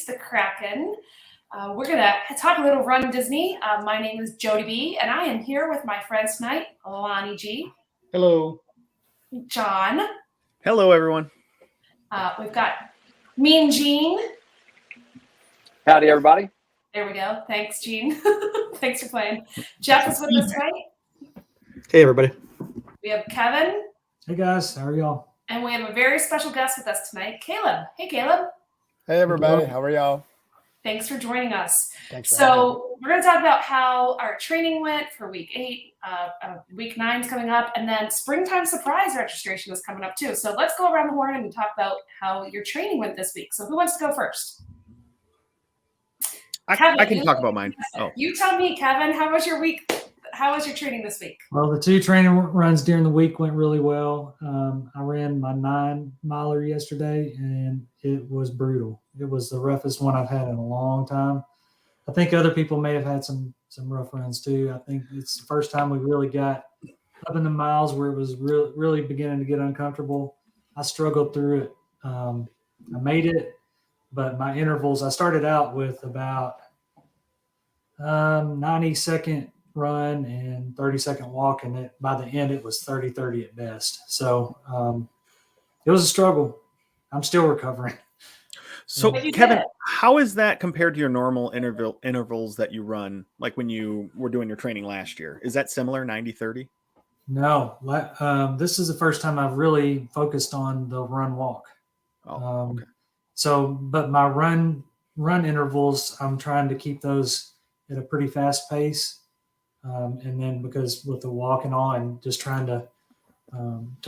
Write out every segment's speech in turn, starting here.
released the Quacken. We're going to talk a little Run Disney. My name is Jody B, and I am here with my friends tonight, Lonnie G. Hello. John. Hello, everyone. We've got Mean Gene. Howdy, everybody. There we go. Thanks, Gene. Thanks for playing. Jeff is with us tonight. Hey, everybody. We have Kevin. Hey, guys. How are y'all? And we have a very special guest with us tonight, Caleb. Hey, Caleb. Hey, everybody. How are y'all? Thanks for joining us. Thanks for having me. We're going to talk about how our training went for week 8. Week 9 is coming up, and then springtime surprise registration is coming up too. So let's go around the horn and talk about how your training went this week. So who wants to go first? Kevin, I can talk about mine. Oh. You tell me, Kevin, how was your week? How was your training this week? Well, the 2 training runs during the week went really well. I ran my 9-miler yesterday, and it was brutal. It was the roughest one I've had in a long time. I think other people may have had some rough runs too. I think it's the first time we really got up in the miles where it was really beginning to get uncomfortable. I struggled through it. I made it, but my intervals, I started out with about 90-second run and 30-second walk, and by the end it was 30-30 at best. So it was a struggle. I'm still recovering. So Kevin, how is that compared to your normal intervals that you run, like when you were doing your training last year? Is that similar, 90-30? No, this is the first time I've really focused on the run walk. Okay. So, but my run intervals, I'm trying to keep those at a pretty fast pace. And then because with the walk and all, I'm just trying to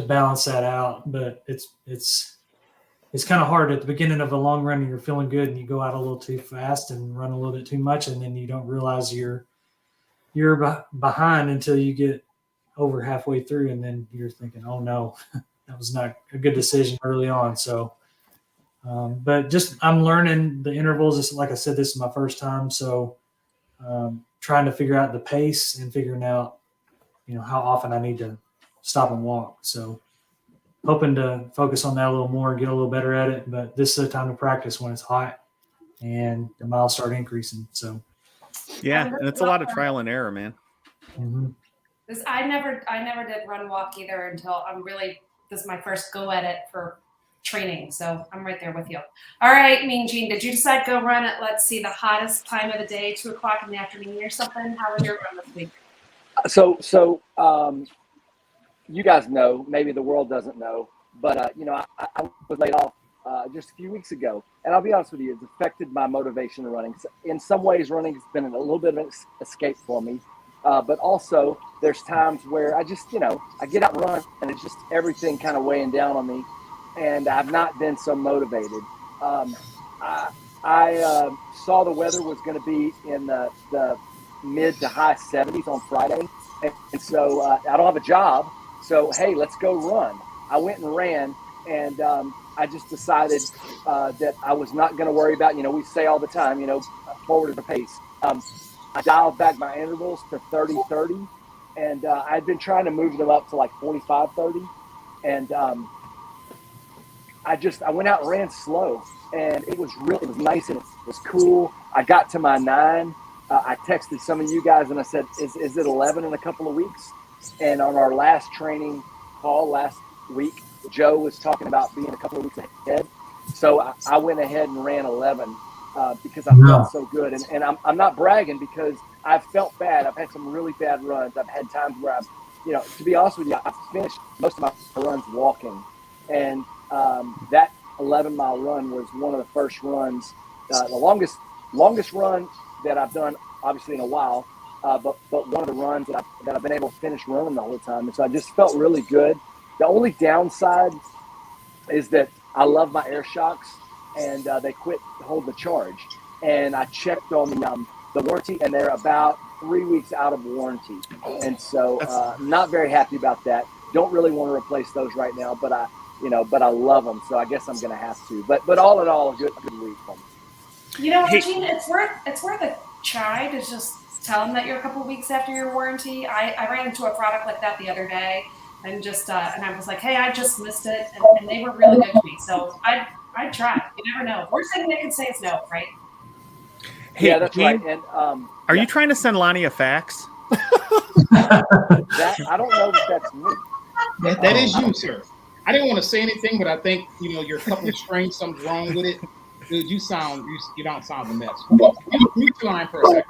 balance that out. But it's kind of hard at the beginning of a long run, and you're feeling good, and you go out a little too fast and run a little bit too much, and then you don't realize you're behind until you get over halfway through, and then you're thinking, "Oh no, that was not a good decision early on." So, but just I'm learning the intervals. Just like I said, this is my first time, so. Trying to figure out the pace and figuring out, how often I need to stop and walk. So hoping to focus on that a little more and get a little better at it. But this is a time to practice when it's hot and the miles start increasing. So yeah, and it's a lot of trial and error, man. Mm-hmm. I never did run walk either until this is my first go at it for training, so I'm right there with you. All right, Mean Gene, did you decide to go run at, let's see, the hottest time of the day, 2:00 in the afternoon or something? How was your run this week? So you guys know, maybe the world doesn't know, but I was laid off just a few weeks ago, and I'll be honest with you, it's affected my motivation in running. So in some ways, running has been a little bit of an escape for me, but also there's times where I just, I get out and run, and it's just everything kind of weighing down on me. And I've not been so motivated. I saw the weather was going to be in the mid to high 70s on Friday. And so I don't have a job. So, hey, let's go run. I went and ran, and I just decided that I was not going to worry about, we say all the time, forward of the pace. I dialed back my intervals to 30-30, and I'd been trying to move them up to like 45-30. And I went out and ran slow, and it was nice and it was cool. I got to my 9. I texted some of you guys and I said, is it 11 in a couple of weeks? And on our last training call last week, Joe was talking about being a couple of weeks ahead. So I went ahead and ran 11 because I felt so good. And I'm not bragging because I've felt bad. I've had some really bad runs. I've had times where to be honest with you, I've finished most of my runs walking. And that 11-mile run was one of the first runs, the longest run that I've done, obviously in a while, but one of the runs that I've been able to finish running the whole time. And so I just felt really good. The only downside is that I love my air shocks, and they quit holding the charge. And I checked on the warranty, and they're about 3 weeks out of warranty. And so not very happy about that. Don't really want to replace those right now, but I love them, so I guess I'm going to have to. But all in all, a good week for me. Gene, it's worth a try to just tell them that you're a couple of weeks after your warranty. I ran into a product like that the other day, and I was like, hey, I just missed it, and they were really good to me. So I'd try. You never know. Worst thing they can say is no, right? Hey, Yeah, that's Gene, right. And are yeah, you trying to send Lonnie a fax? that I don't know if that's me. That is you, sir. I didn't want to say anything, but I think you're a couple of strains. Something's wrong with it, dude. You don't sound the best. Mute your line for a second.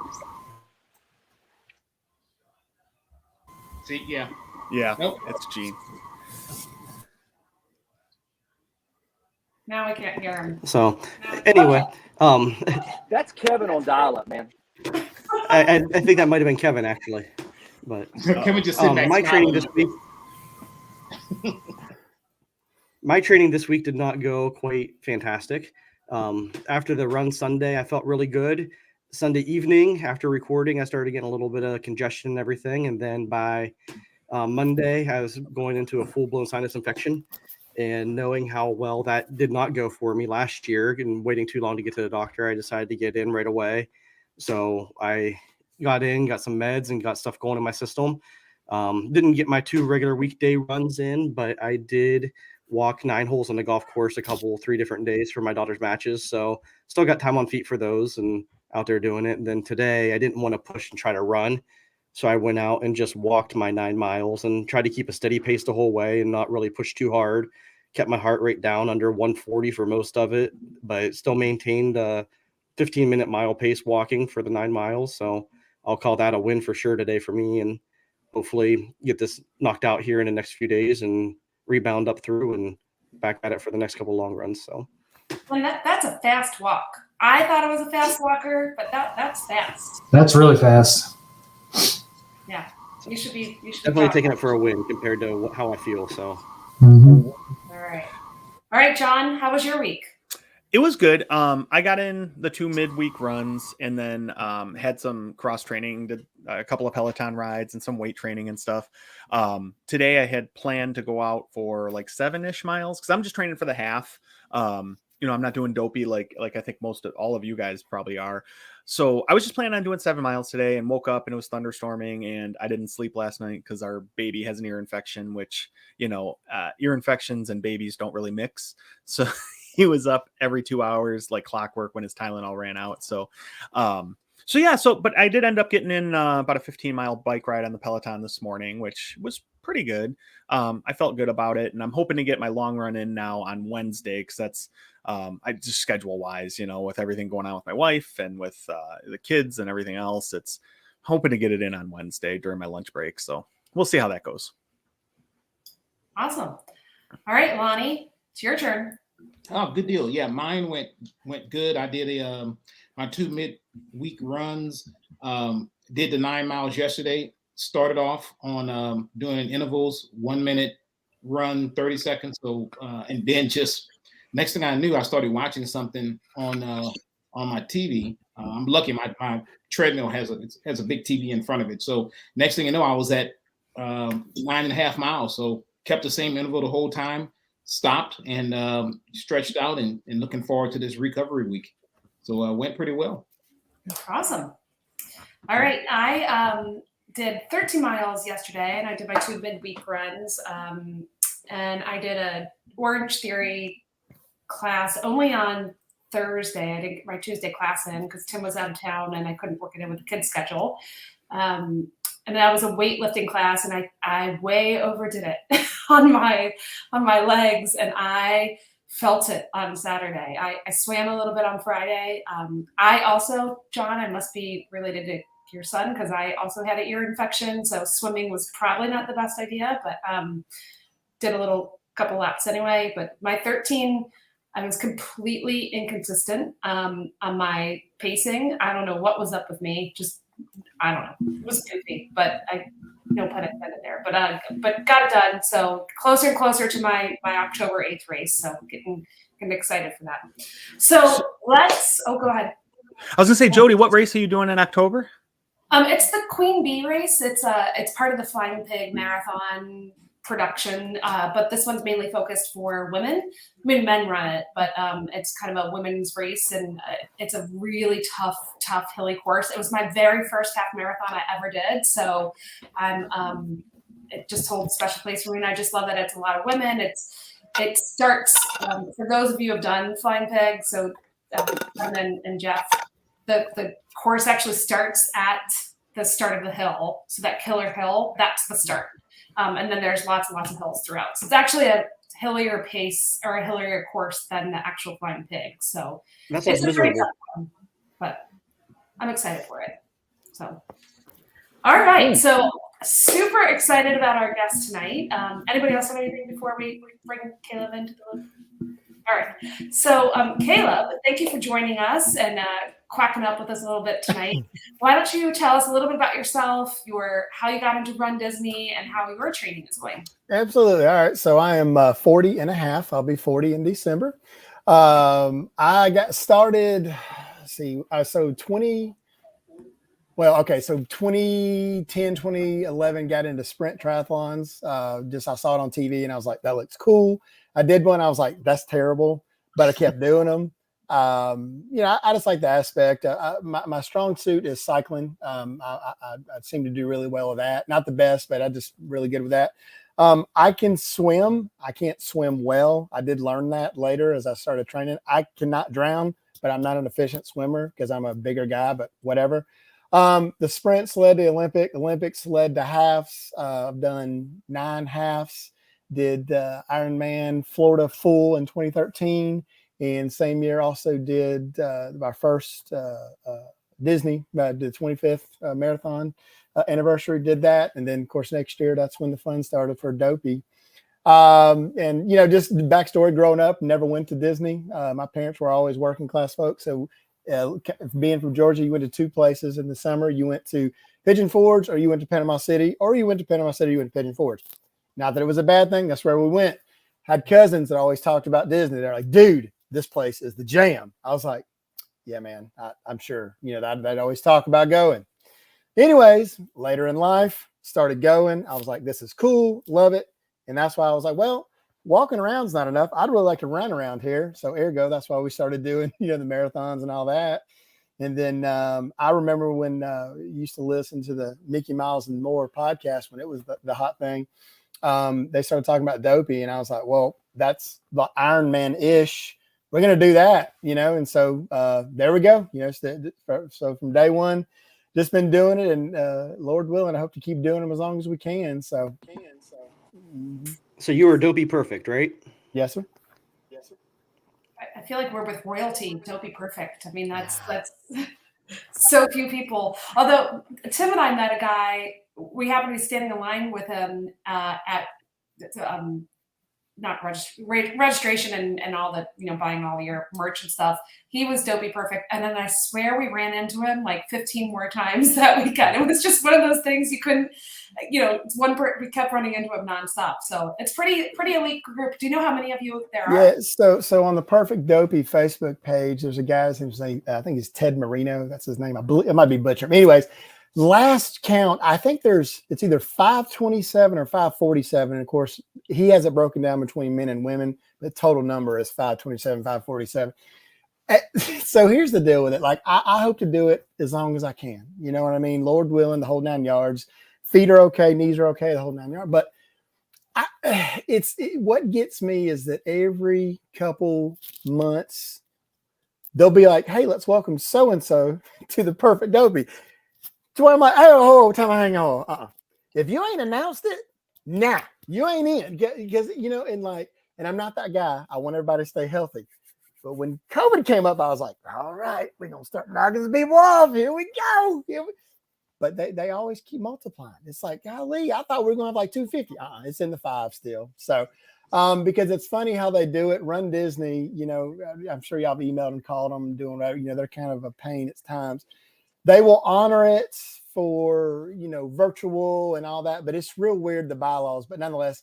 See, yeah. Yeah, Nope. it's Gene. Now I can't hear him. So, anyway, That's Kevin on dial-up, man. I think that might have been Kevin actually, but Can we just sit back? my training smiling? this week. My training this week did not go quite fantastic. After the run Sunday, I felt really good. Sunday evening, after recording, I started getting a little bit of congestion and everything, and then by Monday, I was going into a full-blown sinus infection. And knowing how well that did not go for me last year and waiting too long to get to the doctor, I decided to get in right away. So I got in, got some meds, and got stuff going in my system. Didn't get my 2 regular weekday runs in, but I did walk 9 holes on the golf course 3 different days for my daughter's matches. So still got time on feet for those and out there doing it. And then today I didn't want to push and try to run. So I went out and just walked my 9 miles and tried to keep a steady pace the whole way and not really push too hard. Kept my heart rate down under 140 for most of it, but still maintained a 15-minute mile pace walking for the 9 miles. So I'll call that a win for sure today for me, and hopefully get this knocked out here in the next few days and rebound up through and back at it for the next couple long runs. So Well, that's a fast walk. I thought it was a fast walker, but that's fast. That's really fast. Yeah, you should be. definitely taking it for a win compared to how I feel. So All right, John. How was your week? It was good. I got in the 2 midweek runs and then had some cross training, did a couple of Peloton rides and some weight training and stuff. Today I had planned to go out for like 7-ish miles because I'm just training for the half. I'm not doing dopey like I think all of you guys probably are. So I was just planning on doing 7 miles today and woke up and it was thunderstorming and I didn't sleep last night because our baby has an ear infection, which, ear infections and babies don't really mix. So he was up every 2 hours like clockwork when his Tylenol ran out. But I did end up getting in about a 15-mile bike ride on the Peloton this morning, which was pretty good. I felt good about it, and I'm hoping to get my long run in now on Wednesday because that's I just schedule wise, with everything going on with my wife and with the kids and everything else. It's hoping to get it in on Wednesday during my lunch break. So we'll see how that goes. Awesome. All right, Lonnie, it's your turn. Oh, good deal. Yeah, mine went good. I did my 2 midweek runs. Did the 9 miles yesterday. Started off on doing intervals, 1 minute run, 30 seconds. So and then just next thing I knew, I started watching something on my TV. I'm lucky my treadmill has a big TV in front of it. So next thing you know, I was at 9.5 miles. So kept the same interval the whole time. Stopped and stretched out and looking forward to this recovery week. So went pretty well. Awesome. All right. I did 13 miles yesterday and I did my 2 midweek runs. And I did a Orange Theory class only on Thursday. I didn't get my Tuesday class in because Tim was out of town and I couldn't work it in with the kids' schedule. And that was a weightlifting class and I way overdid it on my legs and I felt it on Saturday. I swam a little bit on Friday. I also, John, I must be related to your son because I also had an ear infection. So swimming was probably not the best idea, but did a couple laps anyway. But my 13, I was completely inconsistent on my pacing. I don't know what was up with me. I don't know. It was goofy, but no pun intended there. But got it done. So closer and closer to my October 8th race. So getting excited for that. So go ahead. I was gonna say, Jody, what race are you doing in October? It's the Queen Bee race. It's part of the Flying Pig Marathon production, but this one's mainly focused for women. I mean, men run it, but it's kind of a women's race, and it's a really tough hilly course. It was my very first half marathon I ever did, so it just holds a special place for me, and I just love that it's a lot of women. it starts, for those of you who have done Flying Pig, so and Jeff, the course actually starts at the start of the hill. So that killer hill, that's the start. And then there's lots and lots of hills throughout. So it's actually a hillier pace or a hillier course than the actual Flying Pig. So That sounds it's a pretty miserable. tough one, but I'm excited for it. So, all right. So super excited about our guest tonight. Anybody else have anything before we bring Caleb into the room? All right. So, Caleb, thank you for joining us and quacking up with us a little bit tonight. Why don't you tell us a little bit about yourself, how you got into Run Disney, and how your training is going? Absolutely. All right. So I am 40 and a half. I'll be 40 in December. I got started, so 2010, 2011, got into sprint triathlons. I saw it on TV and I was like, that looks cool. I did one. I was like, that's terrible, but I kept doing them. I just like the aspect. My strong suit is cycling. I seem to do really well with that. Not the best, but I just really good with that. I can swim. I can't swim well. I did learn that later as I started training. I cannot drown, but I'm not an efficient swimmer because I'm a bigger guy, but whatever. The sprints led to Olympics led to halves. I've done 9 halves, did Ironman Florida full in 2013. And same year also did my first Disney, the 25th marathon anniversary, did that. And then of course, next year, that's when the fun started for Dopey. And just the backstory, growing up, never went to Disney. My parents were always working class folks. So being from Georgia, you went to 2 places in the summer. You went to Pigeon Forge, or you went to Panama City, or you went to Panama City, you went to Pigeon Forge. Not that it was a bad thing. That's where we went. Had cousins that always talked about Disney. They're like, dude, this place is the jam. I was like, yeah, man, I'm sure, they'd always talk about going. Anyways, later in life, started going. I was like, this is cool. Love it. And that's why I was like, well, walking around is not enough. I'd really like to run around here. So ergo, that's why we started doing, the marathons and all that. And then I remember when you used to listen to the Mickey Miles and More podcast when it was the hot thing. They started talking about Dopey, and I was like, well, that's the Ironman-ish. We're going to do that, and so there we go. So from day one, just been doing it, and Lord willing, I hope to keep doing them as long as we can. So you were Dopey perfect, right? Yes, sir. I feel like we're with royalty. Dopey perfect. I mean, that's so few people. Although Tim and I met a guy, we happened to be standing in line with him at not registration and all the, buying all your merch and stuff. He was Dopey perfect. And then I swear we ran into him like 15 more times that weekend. It was just one of those things you couldn't, we kept running into him nonstop. So it's pretty elite group. Do you know how many of you there are? Yeah. So on the Perfect Dopey Facebook page, there's a guy who's named, I think he's Ted Marino. That's his name. I believe it might be butchered. Anyways, last count, I think it's either 527 or 547. And of course, he has it broken down between men and women. The total number is 527, 547. So here's the deal with it. Like, I hope to do it as long as I can. You know what I mean? Lord willing, the whole 9 yards. Feet are okay, knees are okay, the whole 9 yards. But what gets me is that every couple months, they'll be like, hey, let's welcome so-and-so to the Perfect Dopey. So I'm like, oh, time I hang on. If you ain't announced it, nah, you ain't in. Because, and I'm not that guy. I want everybody to stay healthy. But when COVID came up, I was like, all right, we're going to start knocking some people off. Here we go. But they always keep multiplying. It's like, golly, I thought we were going to have like 250. It's in the 5 still. So, because it's funny how they do it. Run Disney, I'm sure y'all have emailed and called them doing whatever. They're kind of a pain at times. They will honor it for, virtual and all that, but it's real weird, the bylaws. But nonetheless,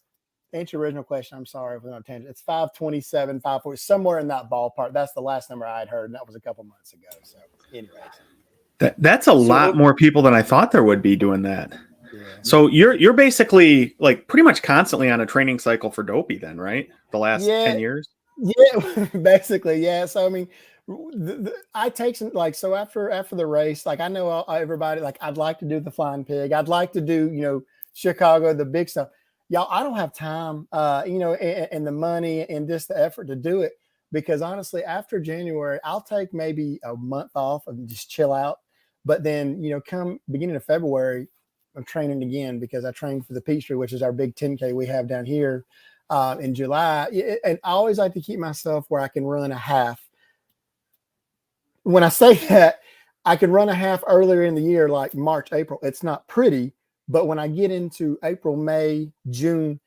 to answer your original question, I'm sorry if we're on a tangent. It's 527, 540, somewhere in that ballpark. That's the last number I had heard, and that was a couple months ago. So, anyways. That's a lot more people than I thought there would be doing that. Yeah. So you're basically like pretty much constantly on a training cycle for Dopey then, right? The last 10 years? Yeah, basically. Yeah. So, I mean, I take some, so after the race, I know everybody, I'd like to do the Flying Pig. I'd like to do, Chicago, the big stuff. y'all, I don't have time, and the money and just the effort to do it. Because honestly, after January, I'll take maybe a month off and just chill out. But then, come beginning of February, I'm training again because I trained for the Peachtree, which is our big 10K we have down here in July. And I always like to keep myself where I can run a half. When I say that, I can run a half earlier in the year, like March, April. It's not pretty, but when I get into April, May, June,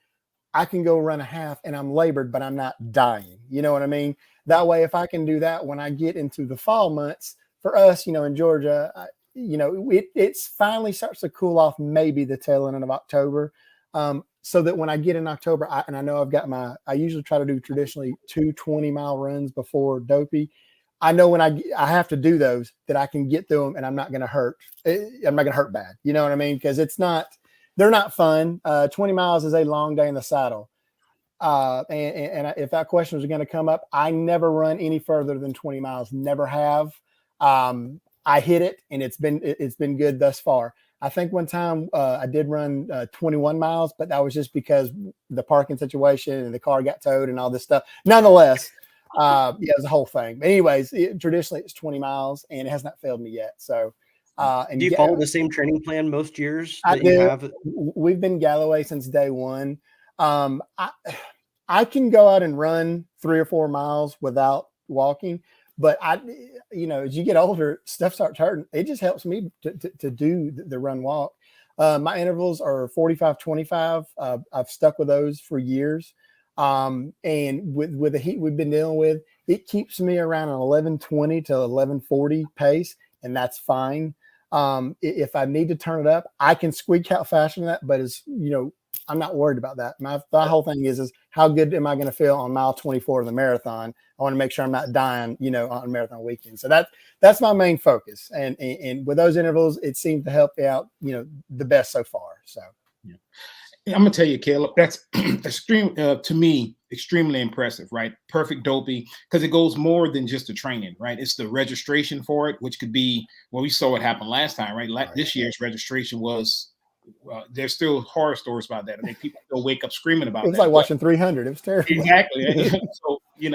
I can go run a half and I'm labored, but I'm not dying. You know what I mean? That way, if I can do that when I get into the fall months, for us, in Georgia, it's finally starts to cool off maybe the tail end of October. So that when I get in October, I know I've got I usually try to do traditionally 2 20-mile runs before Dopey. I know when I have to do those that I can get through them and I'm not going to hurt. I'm not going to hurt bad. You know what I mean? Because they're not fun. 20 miles is a long day in the saddle. And if that question was going to come up, I never run any further than 20 miles. Never have. I hit it and it's been good thus far. I think one time I did run 21 miles, but that was just because the parking situation and the car got towed and all this stuff. Nonetheless, it was the whole thing. But anyways, traditionally it's 20 miles and it has not failed me yet. So, and do you follow the same training plan most years I that you have? We've been Galloway since day one. I can go out and run 3 or 4 miles without walking, but as you get older, stuff starts hurting. It just helps me to do the run walk. My intervals are 45, 25. I've stuck with those for years. And with the heat we've been dealing with, it keeps me around an 11:20 to 11:40 pace, and that's fine. If I need to turn it up, I can squeak out faster than that, but I'm not worried about that. My whole thing is how good am I going to feel on mile 24 of the marathon? I want to make sure I'm not dying, on marathon weekend. So that's my main focus. And with those intervals, it seems to help out, the best so far. So, yeah. I'm gonna tell you, Caleb, that's extreme to me, extremely impressive, right? Perfect dopey, because it goes more than just the training, right? It's the registration for it, which could be, well, we saw what happened last time, right? This year's registration was, there's still horror stories about that. I think people still wake up screaming about it. It was that. like watching 300. It was terrible. Exactly.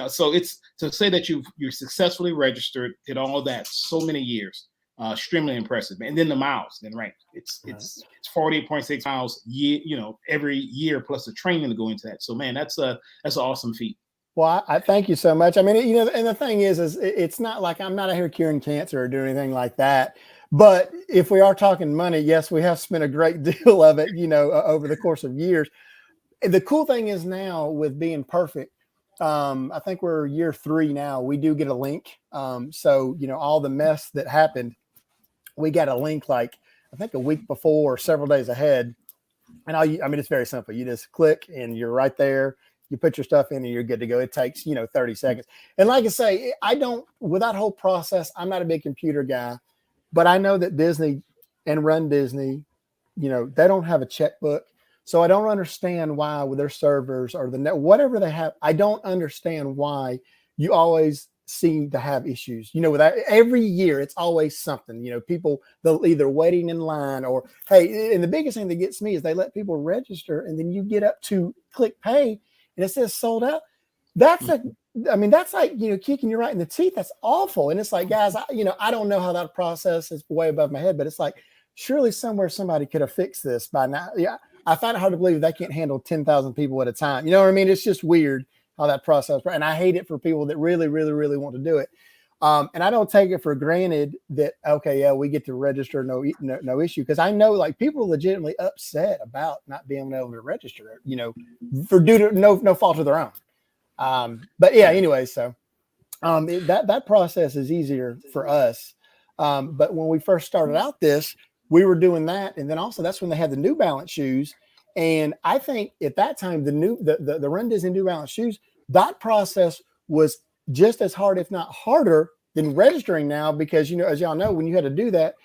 So it's to say that you're successfully registered, did all that so many years. Extremely impressive. And then the miles, then right. It's 48.6 miles every year plus the training to go into that. So man, that's an awesome feat. Well, I thank you so much. I mean, and the thing is it's not like I'm not out here curing cancer or doing anything like that. But if we are talking money, yes, we have spent a great deal of it, over the course of years. The cool thing is now with being perfect, I think we're year 3 now. We do get a link. So, all the mess that happened, we got a link like I think a week before or several days ahead. And it's very simple. You just click and you're right there. You put your stuff in and you're good to go. It takes, 30 seconds. And like I say, with that whole process, I'm not a big computer guy, but I know that Disney and Run Disney, they don't have a checkbook. So I don't understand why with their servers or whatever they have, I don't understand why you always seem to have issues. With that, every year it's always something. People, they'll either waiting in line or hey, and the biggest thing that gets me is they let people register and then you get up to click pay and it says sold out. That's like kicking you right in the teeth. That's awful. And it's like, guys, I don't know how that process is way above my head, but it's like surely somewhere somebody could have fixed this by now. Yeah, I find it hard to believe they can't handle 10,000 people at a time. You know what I mean? It's just weird how that process, and I hate it for people that really, really, really want to do it. And I don't take it for granted that, okay, yeah, we get to register, no issue. Cause I know like people are legitimately upset about not being able to register, for due to no fault of their own. But yeah, anyway, so that process is easier for us. But when we first started out we were doing that. And then also that's when they had the New Balance shoes. And I think at that time, the Run Disney New Balance shoes, that process was just as hard, if not harder than registering now, because, as y'all know, when you had to do that,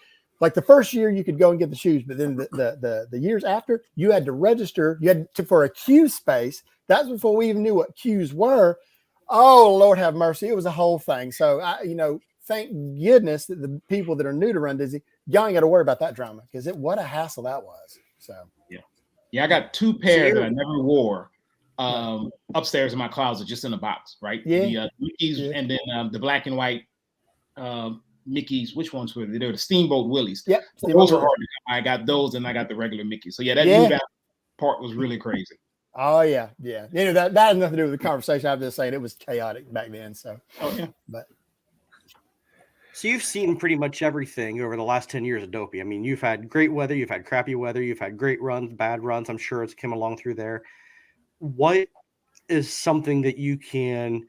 like the first year you could go and get the shoes, but then the years after you had to register, for a queue space. That's before we even knew what queues were. Oh, Lord have mercy. It was a whole thing. So thank goodness that the people that are new to Run Disney, y'all ain't got to worry about that drama because what a hassle that was. So, Yeah, I got two So pair that you're I never wore upstairs in my closet, just in a box, right? Yeah. The Mickey's Yeah. and then the black and white Mickey's. Which ones were they? They were the Steamboat Willies. Yep. But Steamboat those were Willie. hard to come. I got those, and I got the regular Mickey's. So yeah, that Yeah. New Balance part was really crazy. Oh yeah, yeah. You know that has nothing to do with the conversation. I'm just saying it was chaotic back then. So, Oh yeah. but So you've seen pretty much everything over the last 10 years of Dopey. I mean, you've had great weather, you've had crappy weather, you've had great runs, bad runs. I'm sure it's come along through there. What is something that you can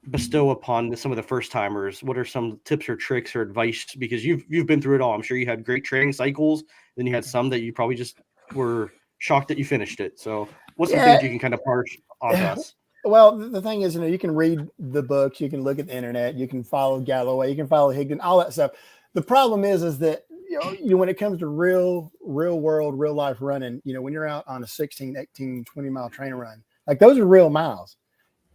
bestow upon some of the first timers? What are some tips or tricks or advice? Because you've been through it all. I'm sure you had great training cycles. Then you had some that you probably just were shocked that you finished it. So what's some things you can kind of parse onto us? Well, the thing is, you can read the books, you can look at the internet, you can follow Galloway, you can follow Higdon, all that stuff. The problem is that when it comes to real world, real life running, when you're out on a 16, 18, 20 mile train run, like those are real miles.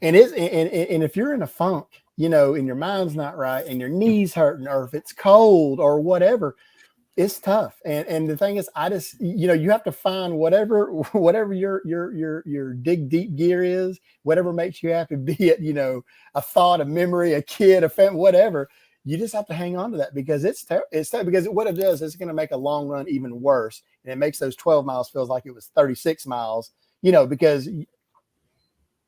And if you're in a funk, and your mind's not right and your knees hurting, or if it's cold or whatever, it's tough. And the thing is, I just, you have to find whatever your dig deep gear is, whatever makes you happy, be it, a thought, a memory, a kid, a family, whatever. You just have to hang on to that, because it's tough, because what it does is it's going to make a long run even worse. And it makes those 12 miles feels like it was 36 miles, because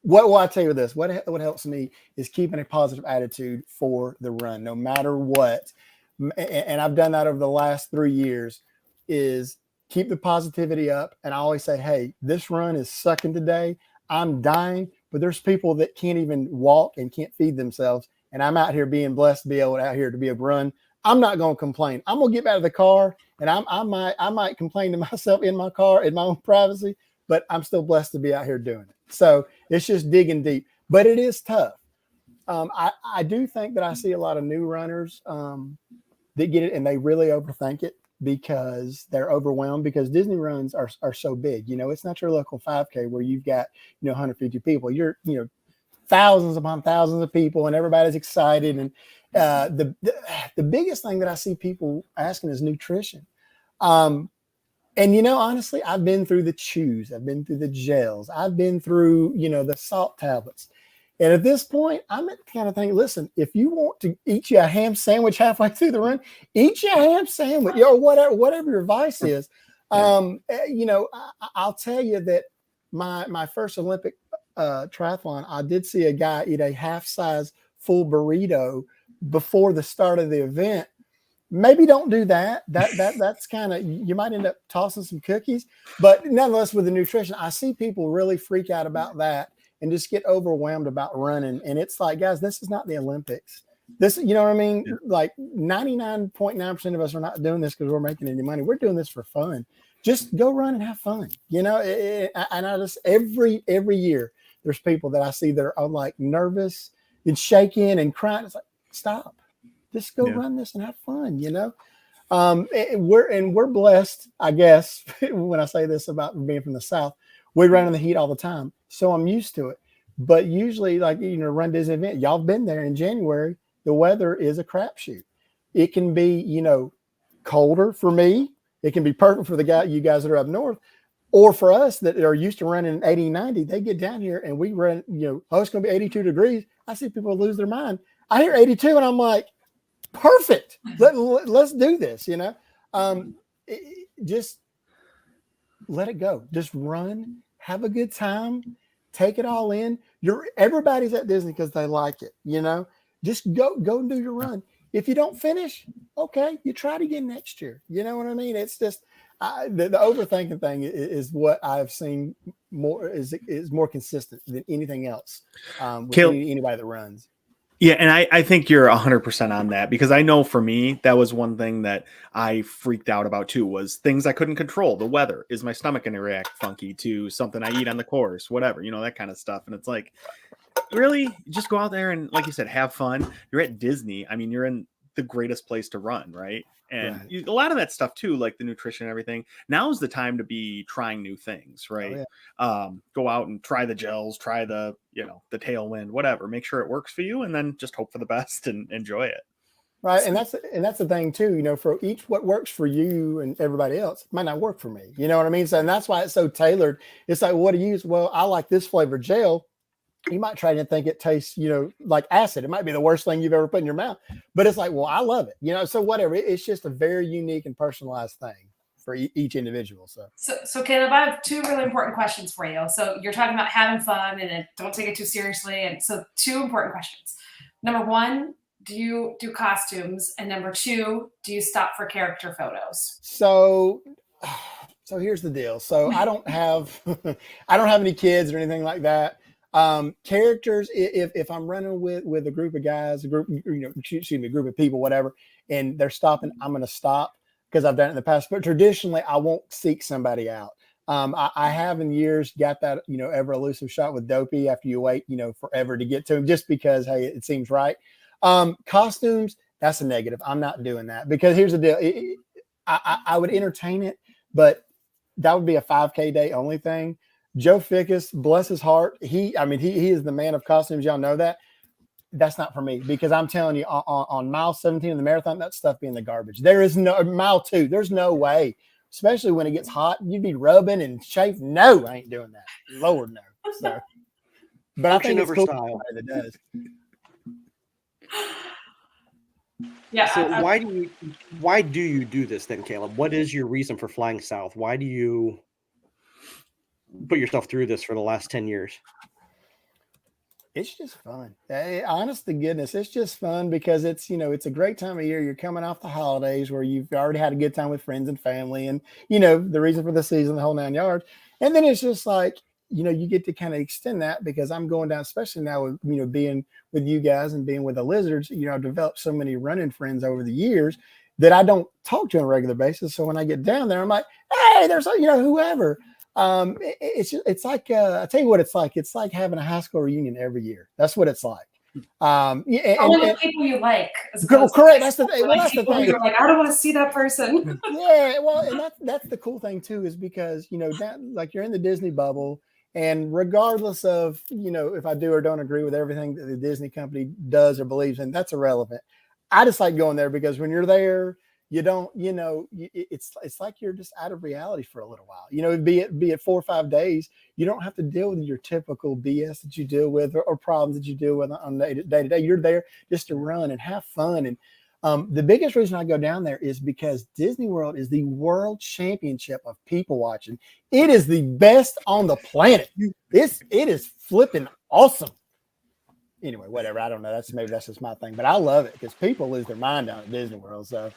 what will I tell you this? What helps me is keeping a positive attitude for the run, no matter what. And I've done that over the last 3 years, is keep the positivity up. And I always say, hey, this run is sucking today. I'm dying, but there's people that can't even walk and can't feed themselves. And I'm out here being blessed to be able to be able to run. I'm not going to complain. I'm going to get out of the car, and I might complain to myself in my car in my own privacy, but I'm still blessed to be out here doing it. So it's just digging deep, but it is tough. I do think that I see a lot of new runners that get it and they really overthink it, because they're overwhelmed, because Disney runs are so big. It's not your local 5K where you've got 150 people. You're thousands upon thousands of people, and everybody's excited. And the biggest thing that I see people asking is nutrition. And honestly, I've been through the chews, I've been through the gels, I've been through the salt tablets. And at this point, I'm at the kind of thing, listen, if you want to eat you a ham sandwich halfway through the run, eat you a ham sandwich, or whatever your vice is. I'll tell you that my first Olympic triathlon, I did see a guy eat a half-size full burrito before the start of the event. Maybe don't do that. That's kind of, you might end up tossing some cookies, but nonetheless, with the nutrition, I see people really freak out about that and just get overwhelmed about running. And it's like, guys, this is not the Olympics. This, you know what I mean? Yeah. Like 99.9% of us are not doing this because we're making any money. We're doing this for fun. Just go run and have fun. And I just, every year there's people that I see that are like nervous and shaking and crying. It's like, stop, just go run this and have fun, we're blessed, I guess, when I say this about being from the South. We run in the heat all the time, so I'm used to it. But usually, like, Run Disney event, y'all been there in January, the weather is a crapshoot. It can be, colder for me. It can be perfect for you guys that are up north, or for us that are used to running 80, 90. They get down here and we run, it's going to be 82 degrees. I see people lose their mind. I hear 82 and I'm like, perfect. Let's do this, just let it go. Just run, have a good time, take it all in. Everybody's at Disney because they like it, just go and do your run. If you don't finish, okay, you try it again next year. You know what I mean? It's just the overthinking thing is what I've seen more is more consistent than anything else with anybody that runs. Yeah, and I think you're 100% on that, because I know for me, that was one thing that I freaked out about too, was things I couldn't control. The weather. Is my stomach going to react funky to something I eat on the course? Whatever, that kind of stuff. And it's like, really? Just go out there and, like you said, have fun. You're at Disney. I mean, you're in the greatest place to run, right? And a lot of that stuff too, like the nutrition and everything. Now is the time to be trying new things, right? Oh, yeah. Go out and try the gels, try the, the tailwind, whatever. Make sure it works for you, and then just hope for the best and enjoy it. Right. And that's the thing too, for each, what works for you and everybody else might not work for me. You know what I mean? So, and that's why it's so tailored. It's like, what do you use? Well, I like this flavored gel. You might try to think it tastes, like acid. It might be the worst thing you've ever put in your mouth, but it's like, well, I love it, so whatever. It's just a very unique and personalized thing for each individual. So Caleb, I have two really important questions for you. So you're talking about having fun and don't take it too seriously. And so two important questions. Number one, do you do costumes? And number two, do you stop for character photos? So here's the deal. So I don't have any kids or anything like that. Characters, if I'm running with a group of guys, a group of people, whatever, and they're stopping, I'm going to stop because I've done it in the past. But traditionally, I won't seek somebody out. I have in years got that, ever elusive shot with Dopey after you wait, forever to get to him just because, hey, it seems right. Costumes, that's a negative. I'm not doing that because here's the deal. I would entertain it, but that would be a 5K day only thing. Joe Fickus, bless his heart. He is the man of costumes. Y'all know that. That's not for me because I'm telling you on mile 17 of the marathon, that stuff be in the garbage. There is no mile 2. There's no way, especially when it gets hot, you'd be rubbing and chafing. No, I ain't doing that. Lord, no. So, but I think it's cool that does. Yeah. So why do you do this then, Caleb? What is your reason for flying south? Why do you put yourself through this for the last 10 years? It's just fun. Hey, honest to goodness, it's just fun because it's, it's a great time of year. You're coming off the holidays where you've already had a good time with friends and family and, the reason for the season, the whole 9 yards. And then it's just like, you get to kind of extend that because I'm going down, especially now with, being with you guys and being with the Lizards, I've developed so many running friends over the years that I don't talk to on a regular basis. So when I get down there, I'm like, hey, there's, whoever. It's like, I tell you what it's like. It's like having a high school reunion every year. That's what it's like. Only the people you like. Correct. That's the thing. Well, that's the thing. You're like, I don't want to see that person. Yeah. Well, and that's the cool thing too, is because, that, like you're in the Disney bubble. And regardless of, if I do or don't agree with everything that the Disney company does or believes in, that's irrelevant. I just like going there because when you're there, you don't, it's like you're just out of reality for a little while. Be it 4 or 5 days, you don't have to deal with your typical BS that you deal with or problems that you deal with on day to day. You're there just to run and have fun. And the biggest reason I go down there is because Disney World is the world championship of people watching. It is the best on the planet. It is flipping awesome. Anyway, whatever. I don't know. That's just my thing, but I love it because people lose their mind down at Disney World. So,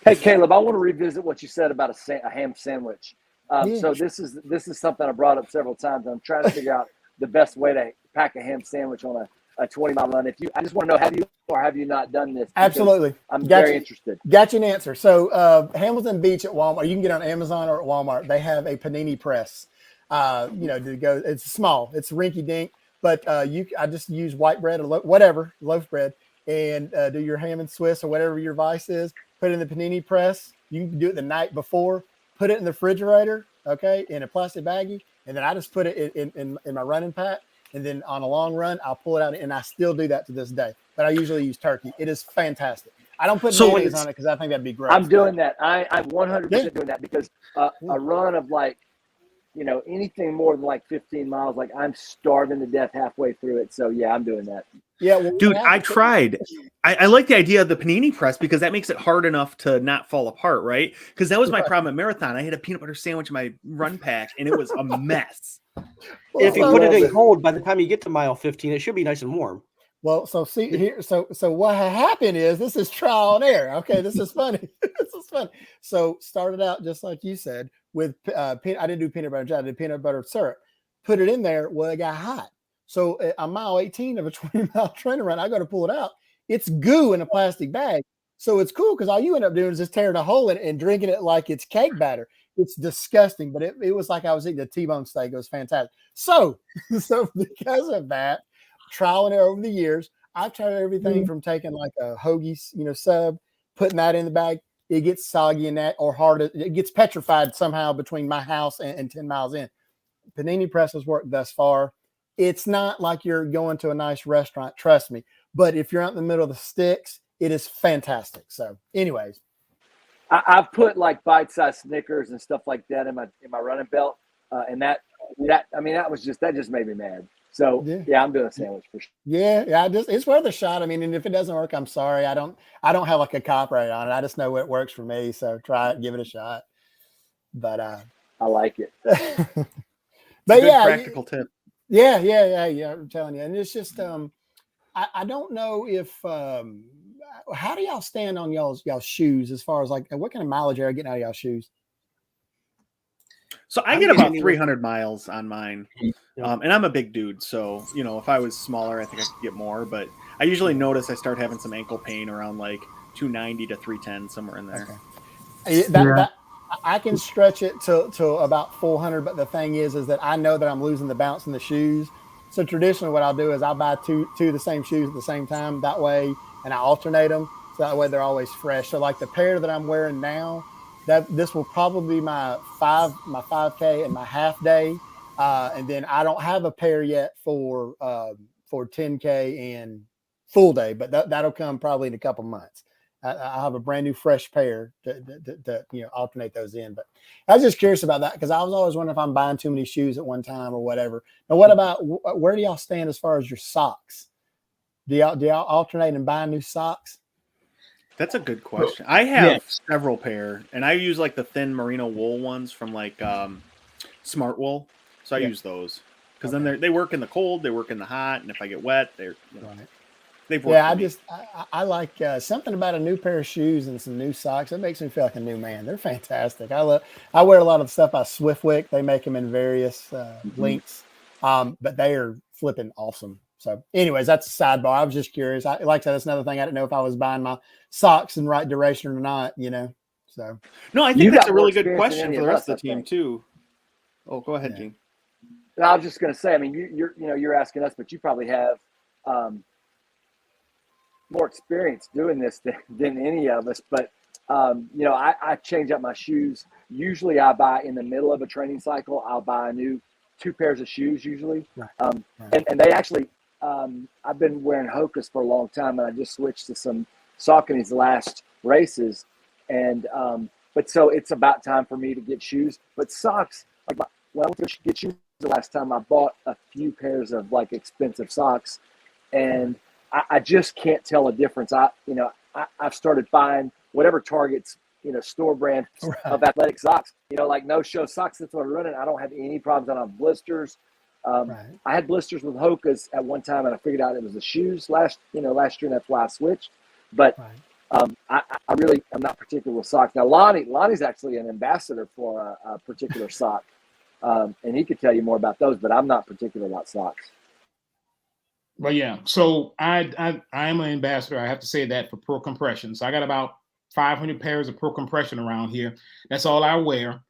hey Caleb, I want to revisit what you said about a ham sandwich. So this is something I brought up several times. I'm trying to figure out the best way to pack a ham sandwich on a 20-mile run. I just want to know, have you not done this? Absolutely. I'm very interested. Got you an answer. So Hamilton Beach at Walmart, you can get on Amazon or at Walmart. They have a panini press. To go. It's small. It's rinky dink, but I just use white bread or whatever loaf bread and do your ham and Swiss or whatever your vice is. Put it in the panini press. You can do it the night before. Put it in the refrigerator, okay, in a plastic baggie, and then I just put it in my running pack. And then on a long run, I'll pull it out, and I still do that to this day. But I usually use turkey. It is fantastic. I don't put mayonnaise on it because I think that'd be gross. I'm doing that. I'm 100% doing that because a run of anything more than 15 miles, I'm starving to death halfway through it. So yeah, I'm doing that. Yeah, well, dude, I tried. I like the idea of the panini press because that makes it hard enough to not fall apart, right? Because that was my problem at Marathon. I had a peanut butter sandwich in my run pack, and it was a mess. Well, if you put it in cold, by the time you get to mile 15, it should be nice and warm. Well, so see here, so what happened is this is trial and error. Okay, this is funny. This is fun. So started out just like you said with I didn't do peanut butter. I did peanut butter syrup. Put it in there. Well, it got hot. So on mile 18 of a 20-mile training run, I got to pull it out. It's goo in a plastic bag. So it's cool because all you end up doing is just tearing a hole in it and drinking it like it's cake batter. It's disgusting, but it was like I was eating a T-bone steak. It was fantastic. So because of that, trial and error over the years, I've tried everything from taking like a hoagie, sub, putting that in the bag. It gets soggy in that or hard. It gets petrified somehow between my house and 10 miles in. Panini press has worked thus far. It's not like you're going to a nice restaurant, trust me. But if you're out in the middle of the sticks, it is fantastic. So anyways, I've put like bite-sized Snickers and stuff like that in my running belt, and that just made me mad. So yeah, I'm doing a sandwich for sure. Yeah, it's worth a shot. I mean, and if it doesn't work, I'm sorry. I don't have like a copyright on it. I just know it works for me. So try it, give it a shot. But I like it. But Good practical tip. Yeah. I'm telling you, and it's just I don't know if how do y'all stand on y'all's shoes as far as like what kind of mileage are you getting out of y'all shoes? So I get about 300 miles on mine. And I'm a big dude, so if I was smaller, I think I could get more. But I usually notice I start having some ankle pain around like 290 to 310, somewhere in there. Okay. That I can stretch it to about 400, but the thing is that I know that I'm losing the bounce in the shoes. So traditionally, what I'll do is I'll buy two of the same shoes at the same time. That way, and I alternate them, so that way they're always fresh. So like the pair that I'm wearing now, this will probably be my 5K and my half day. And then I don't have a pair yet for 10K and full day, but that'll come probably in a couple months. I have a brand new fresh pair to alternate those in. But I was just curious about that because I was always wondering if I'm buying too many shoes at one time or whatever. Now, what about where do y'all stand as far as your socks? Do y'all alternate and buy new socks? That's a good question. I have several pair, and I use like the thin merino wool ones from like Smart Wool. So I use those because then they work in the cold, they work in the hot, and if I get wet, they've worked. I like something about a new pair of shoes and some new socks. It makes me feel like a new man. They're fantastic. I wear a lot of stuff by Swiftwick. They make them in various lengths, but they are flipping awesome. So, anyways, that's a sidebar. I was just curious. Like I said, that's another thing. I didn't know if I was buying my socks in the right direction or not. So no, I think that's a really good question for the rest of the team too. Oh, go ahead, Gene. And I was just going to say, I mean, you're asking us, but you probably have more experience doing this than any of us. But I change up my shoes. Usually, I buy in the middle of a training cycle. I'll buy a new 2 pairs of shoes usually, and they actually. I've been wearing Hoka's for a long time, and I just switched to some Saucony's last races, and but so it's about time for me to get shoes. But socks, like when I went to get shoes the last time, I bought a few pairs of like expensive socks, and I just can't tell a difference. I've started buying whatever Target's store brand of athletic socks. Like no show socks. That's what I'm running. I don't have any problems. I don't have blisters. I had blisters with Hoka's at one time, and I figured out it was the shoes last year, and that's why I switched. But I'm not particular with socks. Now, Lonnie's actually an ambassador for a particular sock, and he could tell you more about those. But I'm not particular about socks. Well, yeah. So I am an ambassador. I have to say that for Pro Compression. So I got about 500 pairs of Pro Compression around here. That's all I wear.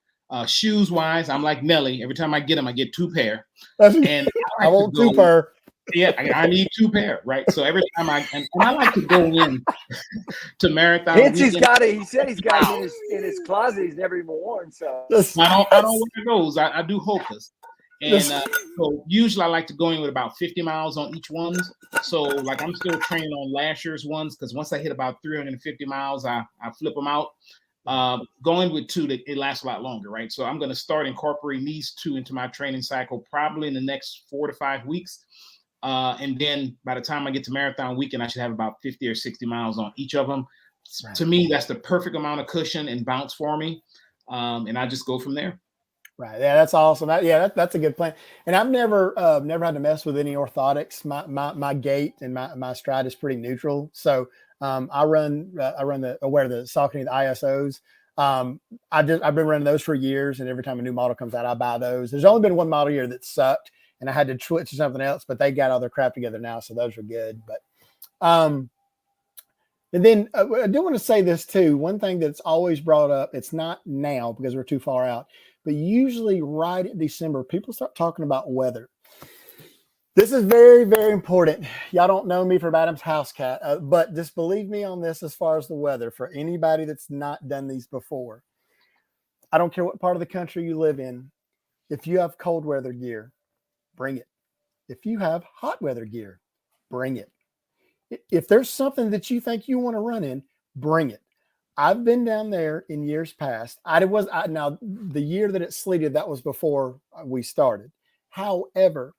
Shoes wise, I'm like Nelly. Every time I get them, I get 2 pair. And I want 2 pair. Yeah, I need 2 pair, right? So every time I like to go in to marathon. He said he's got it in his closet. He's never even worn. So I don't wear those. I do Hoka's. And so usually I like to go in with about 50 miles on each one. So like I'm still training on last year's ones because once I hit about 350 miles, I flip them out. Going with 2, it lasts a lot longer, right? So I'm going to start incorporating these 2 into my training cycle probably in the next 4 to 5 weeks. And then by the time I get to marathon weekend, I should have about 50 or 60 miles on each of them. Right. To me, that's the perfect amount of cushion and bounce for me. And I just go from there. Right. Yeah, that's awesome. That's a good plan. And I've never had to mess with any orthotics. My gait and my stride is pretty neutral. So I wear the Saucony, the ISOs. I've been running those for years, and every time a new model comes out, I buy those. There's only been one model year that sucked, and I had to switch to something else, but they got all their crap together now, so those are good. But and then I do want to say this too. One thing that's always brought up, it's not now because we're too far out, but usually right at December, people start talking about weather. This is very, very important. Y'all don't know me from Adam's house cat, but just believe me on this as far as the weather for anybody that's not done these before. I don't care what part of the country you live in. If you have cold weather gear, bring it. If you have hot weather gear, bring it. if there's something that you think you want to run in, bring it. I've been down there in years past. Now the year that it sleeted, that was before we started. However,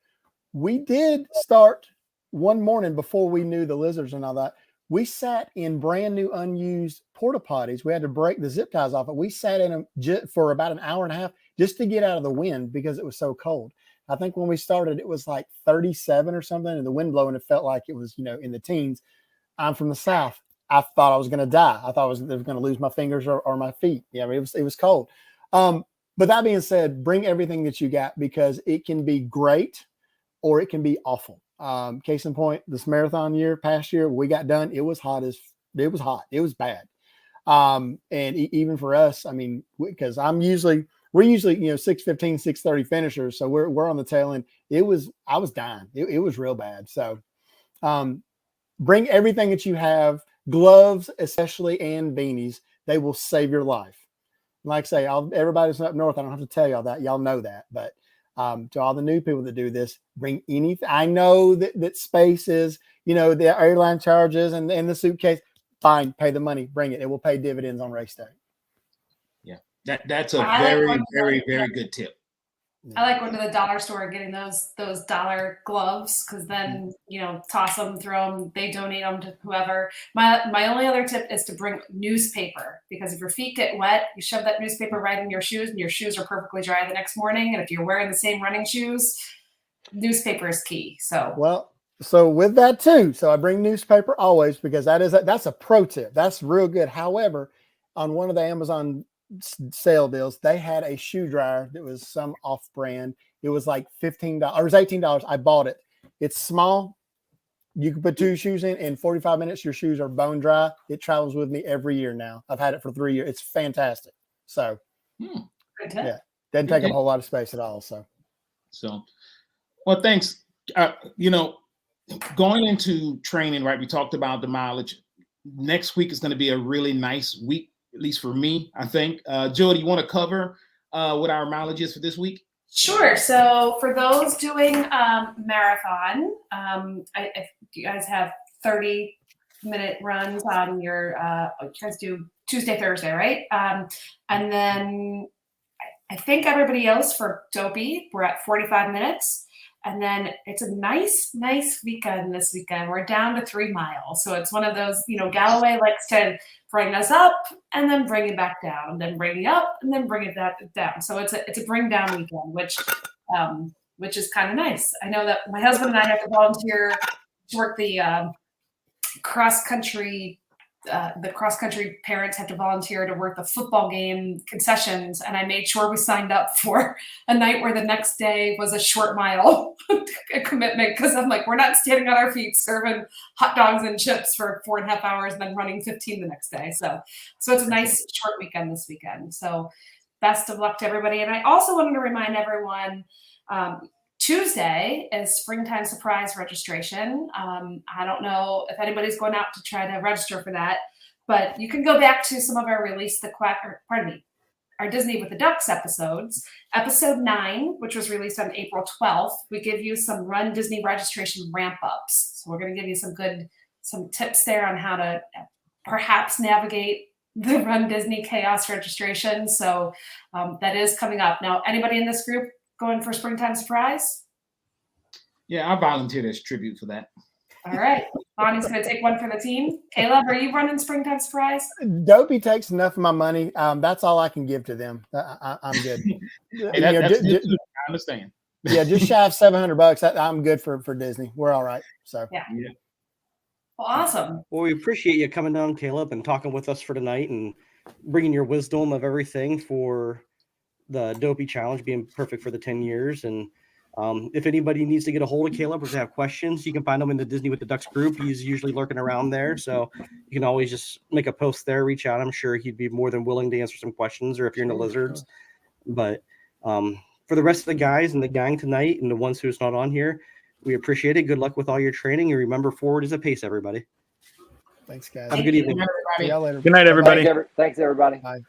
we did start one morning before we knew the lizards and all that. We sat in brand new unused porta potties. We had to break the zip ties off it. We sat in them for about an hour and a half just to get out of the wind because it was so cold. I think when we started, it was like 37 or something, and the wind blowing, it felt like it was, in the teens. I'm from the South. I thought I was going to die. I thought I was going to lose my fingers or my feet. Yeah, I mean, it was cold. But that being said, bring everything that you got because it can be great or it can be awful. Case in point, this marathon past year, we got done. It was hot. It was bad. And even for us, I mean, because we're usually 6:15, 6:30 finishers. So we're on the tail end. I was dying. It was real bad. So bring everything that you have. Gloves, especially, and beanies, they will save your life. Like I say, everybody's up north. I don't have to tell y'all that. Y'all know that. But to all the new people that do this, bring anything. I know that space is, the airline charges and the suitcase. Fine, pay the money, bring it. It will pay dividends on race day. Yeah, that's a very, very, very good tip. I like going to the dollar store and getting those dollar gloves because then toss them, throw them, they donate them to whoever. My only other tip is to bring newspaper because if your feet get wet, you shove that newspaper right in your shoes and your shoes are perfectly dry the next morning. And if you're wearing the same running shoes, newspaper is key. So with that too, so I bring newspaper always because that's a pro tip. That's real good. However, on one of the Amazon sale deals, they had a shoe dryer that was some off brand. It was like $15 or $18. I bought it. It's small. You can put 2 shoes in 45 minutes. Your shoes are bone dry. It travels with me every year now. I've had it for 3 years. It's fantastic. So yeah, doesn't take up a whole lot of space at all. So well, thanks. Going into training, right? We talked about the mileage. Next week is going to be a really nice week, at least for me, I think. Joe, do you want to cover what our mileage is for this week? Sure. So for those doing marathon, if you guys have 30-minute runs on your, you guys do Tuesday, Thursday, right? And then I think everybody else for Dopey, we're at 45 minutes. And then it's a nice weekend this weekend. We're down to 3 miles. So it's one of those, Galloway likes to bring us up and then bring it back down, and then bring it up and then bring it back down. So it's a bring down weekend, which is kind of nice. I know that my husband and I have to volunteer to work the cross country. The cross country parents have to volunteer to work the football game concessions, and I made sure we signed up for a night where the next day was a short mile commitment because I'm like, we're not standing on our feet serving hot dogs and chips for 4.5 hours and then running 15 the next day. So it's a nice short weekend this weekend. So best of luck to everybody. And I also wanted to remind everyone, Tuesday is Springtime Surprise registration. I don't know if anybody's going out to try to register for that, but you can go back to some of our our Disney with the Ducks episodes. Episode 9, which was released on April 12th, we give you some Run Disney registration ramp ups. So we're going to give you some tips there on how to perhaps navigate the Run Disney Chaos registration. So that is coming up. Now, anybody in this group going for Springtime Surprise? Yeah, I volunteered as tribute for that. All right. Bonnie's going to take one for the team. Caleb, are you running Springtime Surprise? Dopey takes enough of my money. That's all I can give to them. I'm good. I understand. Yeah, just shy of $700. I'm good for Disney. We're all right. So yeah. Well, awesome. Well, we appreciate you coming down, Caleb, and talking with us for tonight and bringing your wisdom of everything for the Dopey Challenge being perfect for the 10 years. And if anybody needs to get a hold of Caleb or they have questions, you can find him in the Disney with the Ducks group. He's usually lurking around there. So you can always just make a post there, reach out. I'm sure he'd be more than willing to answer some questions, or if you're into lizards. But for the rest of the guys and the gang tonight and the ones who's not on here, we appreciate it. Good luck with all your training. And remember, forward is a pace, everybody. Thanks, guys. Have a good evening. See y'all later. Good night, everybody. Thanks, everybody. Bye.